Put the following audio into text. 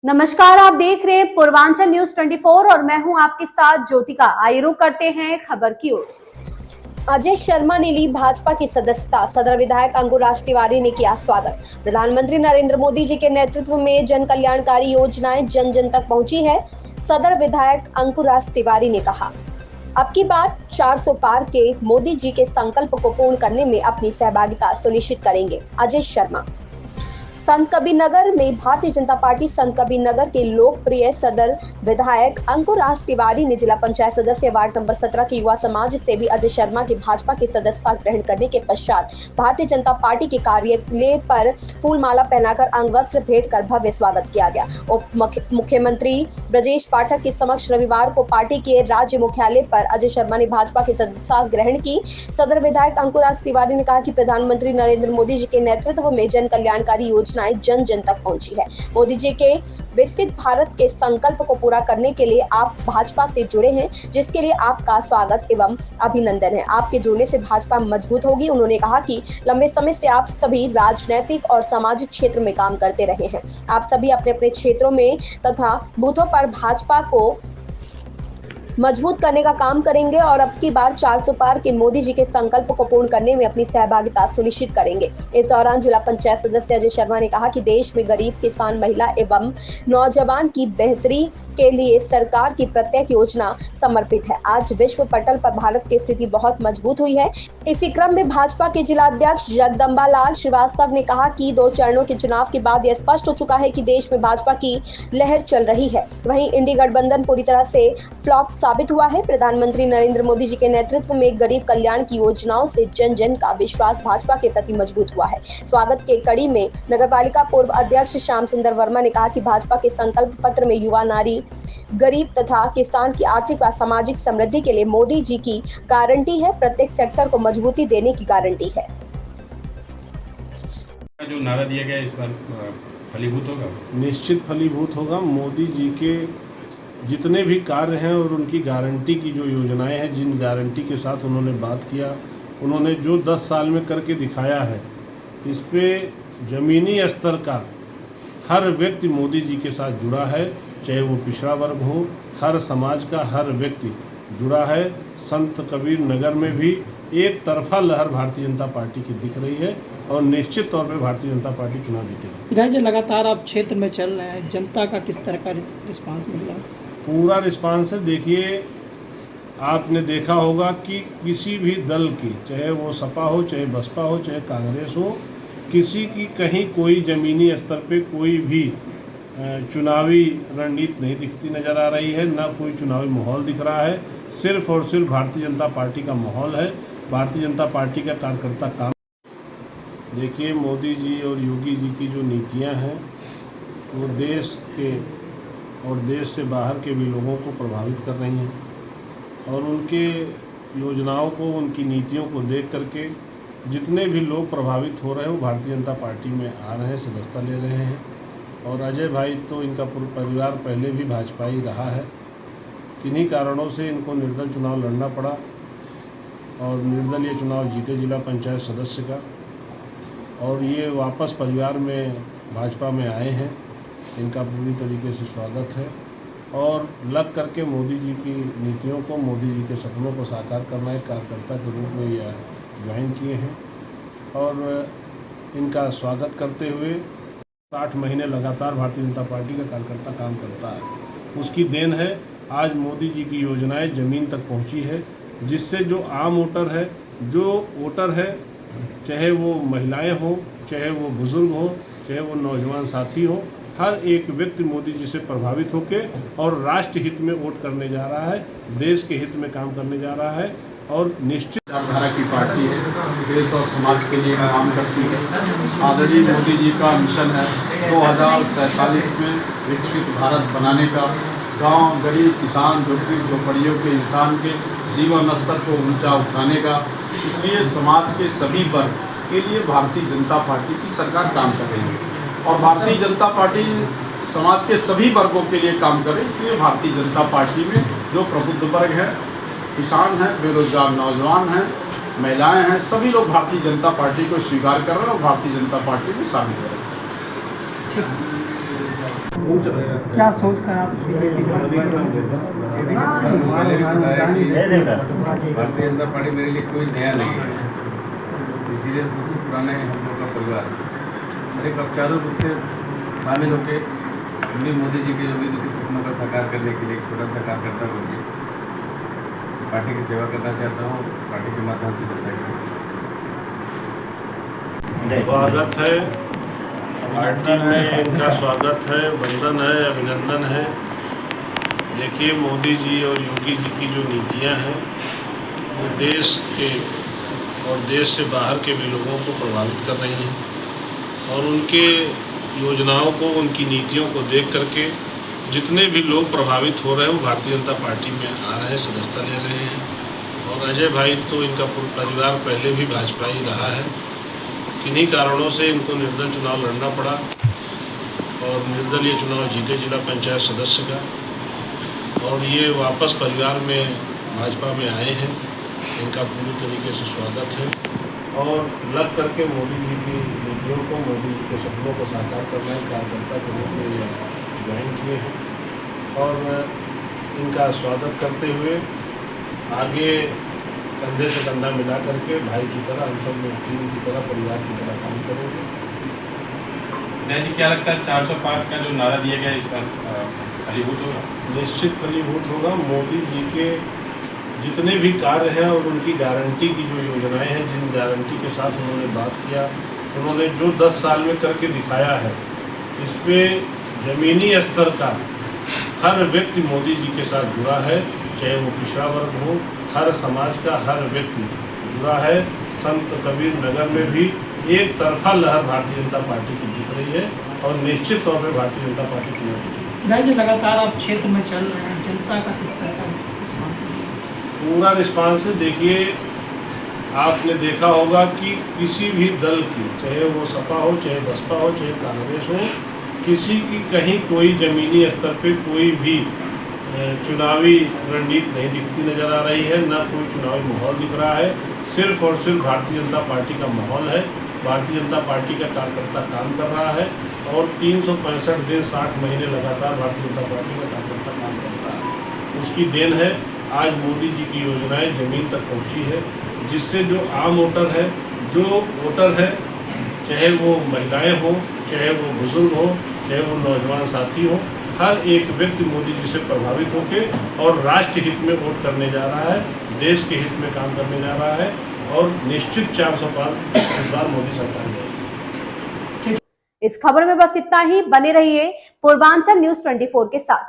नमस्कार, आप देख रहे हैं पूर्वांचल न्यूज 24 और मैं हूं आपके साथ ज्योतिका। आइए रुक करते हैं खबर की ओर। अजय शर्मा ने ली भाजपा की सदस्यता। सदर विधायक अंकुराज तिवारी ने किया स्वागत। प्रधानमंत्री नरेंद्र मोदी जी के नेतृत्व में जन कल्याणकारी योजनाएं जन जन तक पहुंची है। सदर विधायक अंकुराज तिवारी ने कहा, अब की बार 400 पार के मोदी जी के संकल्प को पूर्ण करने में अपनी सहभागिता सुनिश्चित करेंगे। अजय शर्मा। संत कबीर नगर में भारतीय जनता पार्टी संत कबीर नगर के लोकप्रिय सदर विधायक अंकुराज तिवारी ने जिला पंचायत सदस्य वार्ड नंबर 17 के युवा समाज सेवी अजय शर्मा की भाजपा की सदस्यता ग्रहण करने के पश्चात भारतीय जनता पार्टी के कार्यालय पर फूलमाला पहनाकर अंगवस्त्र भेंट कर भव्य स्वागत किया गया। उप मुख्यमंत्री ब्रजेश पाठक के समक्ष रविवार को पार्टी के राज्य मुख्यालय पर अजय शर्मा ने भाजपा की सदस्यता ग्रहण की। सदर विधायक अंकुराज तिवारी ने कहा कि प्रधानमंत्री नरेंद्र मोदी जी के नेतृत्व में जन कल्याणकारी योजनाएं जन जन तक पहुंची है। मोदी जी के विकसित भारत के संकल्प को पूरा करने के लिए आप भाजपा से जुड़े हैं, जिसके लिए आपका स्वागत एवं अभिनंदन है। आपके जुड़ने से भाजपा मजबूत होगी। उन्होंने कहा कि लंबे समय से आप सभी राजनीतिक और सामाजिक क्षेत्र में काम करते रहे हैं। आप सभी अपने अपने क्षेत्रों में तथा बूथों पर भाजपा को मजबूत करने का काम करेंगे और अब की बार 400 पार के मोदी जी के संकल्प को पूर्ण करने में अपनी सहभागिता सुनिश्चित करेंगे। इस दौरान जिला पंचायत सदस्य अजय शर्मा ने कहा कि देश में गरीब, किसान, महिला एवं नौजवान की बेहतरी के लिए सरकार की प्रत्येक योजना समर्पित है। आज विश्व पटल पर भारत की स्थिति बहुत मजबूत हुई है। इसी क्रम में भाजपा के जिलाध्यक्ष जगदम्बा लाल श्रीवास्तव ने कहा कि 2 चरणों के चुनाव के बाद यह स्पष्ट हो चुका है कि देश में भाजपा की लहर चल रही है। वहीं इंडी गठबंधन पूरी तरह से फ्लॉप साबित हुआ है। प्रधानमंत्री नरेंद्र मोदी जी के नेतृत्व में गरीब कल्याण की योजनाओं से जन जन का विश्वास भाजपा के प्रति मजबूत हुआ है। स्वागत के कड़ी में नगरपालिका पूर्व अध्यक्ष श्याम सुंदर वर्मा ने कहा कि भाजपा के संकल्प पत्र में युवा, नारी, गरीब तथा किसान की आर्थिक व सामाजिक समृद्धि के लिए मोदी जी की गारंटी है। प्रत्येक सेक्टर को मजबूती देने की गारंटी है। जो नारा दिया गया इस बार फलीभूत होगा? निश्चित फलीभूत होगा। मोदी जी के जितने भी कार्य हैं और उनकी गारंटी की जो योजनाएं हैं, जिन गारंटी के साथ उन्होंने बात किया, उन्होंने जो 10 साल में करके दिखाया है, इस पे ज़मीनी स्तर का हर व्यक्ति मोदी जी के साथ जुड़ा है। चाहे वो पिछड़ा वर्ग हो, हर समाज का हर व्यक्ति जुड़ा है। संत कबीर नगर में भी एक तरफा लहर भारतीय जनता पार्टी की दिख रही है और निश्चित तौर पे भारतीय जनता पार्टी चुनाव जीतेगी। विधायक जी, लगातार आप क्षेत्र में चल रहे हैं, जनता का किस तरह का रिस्पांस मिल रहा है? पूरा रिस्पांस है। देखिए, आपने देखा होगा कि किसी भी दल की, चाहे वो सपा हो, चाहे बसपा हो, चाहे कांग्रेस हो, किसी की कहीं कोई ज़मीनी स्तर पे कोई भी चुनावी रणनीति नहीं दिखती नज़र आ रही है, ना कोई चुनावी माहौल दिख रहा है। सिर्फ और सिर्फ भारतीय जनता पार्टी का माहौल है, भारतीय जनता पार्टी का कार्यकर्ता काम। देखिए, मोदी जी और योगी जी की जो नीतियां हैं वो देश के और देश से बाहर के भी लोगों को प्रभावित कर रही हैं और उनके योजनाओं को, उनकी नीतियों को देख करके जितने भी लोग प्रभावित हो रहे हैं वो भारतीय जनता पार्टी में आ रहे हैं, सदस्यता ले रहे हैं। और अजय भाई तो इनका पूरा परिवार पहले भी भाजपा ही रहा है। किन्हीं कारणों से इनको निर्दल चुनाव लड़ना पड़ा और निर्दल ये चुनाव जीते जिला पंचायत सदस्य का, और ये वापस परिवार में भाजपा में आए हैं। इनका पूरी तरीके से स्वागत है और लग करके मोदी जी की नीतियों को, मोदी जी के सपनों को साकार करना एक कार्यकर्ता के रूप में यह ज्वाइन किए हैं और इनका स्वागत करते हुए 60 महीने लगातार भारतीय जनता पार्टी का कार्यकर्ता काम करता है। उसकी देन है आज मोदी जी की योजनाएं ज़मीन तक पहुंची है, जिससे जो आम वोटर है, चाहे वो महिलाएं हों, चाहे वो बुज़ुर्ग हों, चाहे वो नौजवान साथी हों, हर एक व्यक्ति मोदी जी से प्रभावित होकर और राष्ट्र हित में वोट करने जा रहा है, देश के हित में काम करने जा रहा है और निश्चित विचारधारा की पार्टी है, देश और समाज के लिए काम करती है। आदरणीय मोदी जी का मिशन है 2047 में विकसित भारत बनाने का, गांव, गरीब, किसान, झोपड़ियों के इंसान के जीवन स्तर को ऊंचा उठाने का। इसलिए समाज के सभी वर्ग के लिए भारतीय जनता पार्टी की सरकार काम कर रही है और भारतीय जनता पार्टी समाज के सभी वर्गों के लिए काम करे। इसलिए भारतीय जनता पार्टी में जो प्रबुद्ध वर्ग है, किसान हैं, बेरोजगार नौजवान हैं, महिलाएं हैं, सभी लोग भारतीय जनता पार्टी को स्वीकार कर रहे हैं और भारतीय जनता पार्टी में शामिल हो रहे हैं। क्या सोच कर आप बीजेपी भारतीय जनता पार्टी मेरे लिए कोई नया नहीं है, इसीलिए सबसे पुराना है हम लोग का परिवार। और एक औपचारिक रूप से शामिल होकर हमने मोदी जी के योगी जी के सपनों का साकार करने के लिए एक छोटा सा कार्यकर्ता बन के पार्टी की सेवा करना चाहता हूँ। पार्टी के माध्यम से जनता की सेवा। स्वागत है पार्टी में, इनका स्वागत है, वंदन है, अभिनंदन है। देखिए, मोदी जी और योगी जी की जो नीतियां हैं वो देश के और देश से बाहर के भी लोगों को प्रभावित कर रही हैं, और उनके योजनाओं को, उनकी नीतियों को देख करके जितने भी लोग प्रभावित हो रहे हैं वो भारतीय जनता पार्टी में आ रहे हैं, सदस्यता ले रहे हैं। और अजय भाई तो इनका पूरा परिवार पहले भी भाजपा ही रहा है। किन्हीं कारणों से इनको निर्दल चुनाव लड़ना पड़ा और निर्दल ये चुनाव जीते जिला पंचायत सदस्य का, और ये वापस परिवार में भाजपा में आए हैं। इनका पूरी तरीके से स्वागत है और लग करके मोदी जी की नीतियों को, मोदी जी के सपनों को साकार करना है कार्यकर्ता के रूप में ज्वाइन किए हैं। और इनका स्वागत करते हुए आगे कंधे से कंधा मिला करके भाई की तरह हम सब लोग टीम की तरह, परिवार की तरह काम करेंगे। जी, क्या लगता है 405 का जो नारा दिया गया इस पर फलीभूत होगा? निश्चित फलीभूत होगा। मोदी जी के जितने भी कार्य हैं और उनकी गारंटी की जो योजनाएं हैं, जिन गारंटी के साथ उन्होंने बात किया, उन्होंने जो 10 साल में करके दिखाया है, इस पे ज़मीनी स्तर का हर व्यक्ति मोदी जी के साथ जुड़ा है, चाहे वो पिछड़ा वर्ग हो, हर समाज का हर व्यक्ति जुड़ा है। संत कबीर नगर में भी एक तरफा लहर भारतीय जनता पार्टी की दिख रही है और निश्चित तौर पर भारतीय जनता पार्टी चुनाव जीतेगी। लगातार आप क्षेत्र में चल रहे हैं, जनता का किस तरह का रिस्पॉन्स? पूरा रिस्पांस है। देखिए, आपने देखा होगा कि किसी भी दल की, चाहे वो सपा हो, चाहे बसपा हो, चाहे कांग्रेस हो, किसी की कहीं कोई ज़मीनी स्तर पे कोई भी चुनावी रणनीति नहीं दिखती नज़र आ रही है, ना कोई चुनावी माहौल दिख रहा है। सिर्फ और सिर्फ भारतीय जनता पार्टी का माहौल है। भारतीय जनता पार्टी का कार्यकर्ता काम कर रहा है और 365 दिन 60 महीने लगातार भारतीय जनता पार्टी का कार्यकर्ता काम करता है। उसकी देन है आज मोदी जी की योजनाएं ज़मीन तक पहुंची है, जिससे जो आम वोटर है, चाहे वो महिलाएं हों, चाहे वो बुजुर्ग हो, चाहे वो नौजवान साथी हो, हर एक व्यक्ति मोदी जी से प्रभावित होकर और राष्ट्र हित में वोट करने जा रहा है, देश के हित में काम करने जा रहा है और निश्चित 400 पार इस बार मोदी सरकार जाएगी। इस खबर में बस इतना ही। बने रहिए पूर्वांचल न्यूज़ 24 के साथ।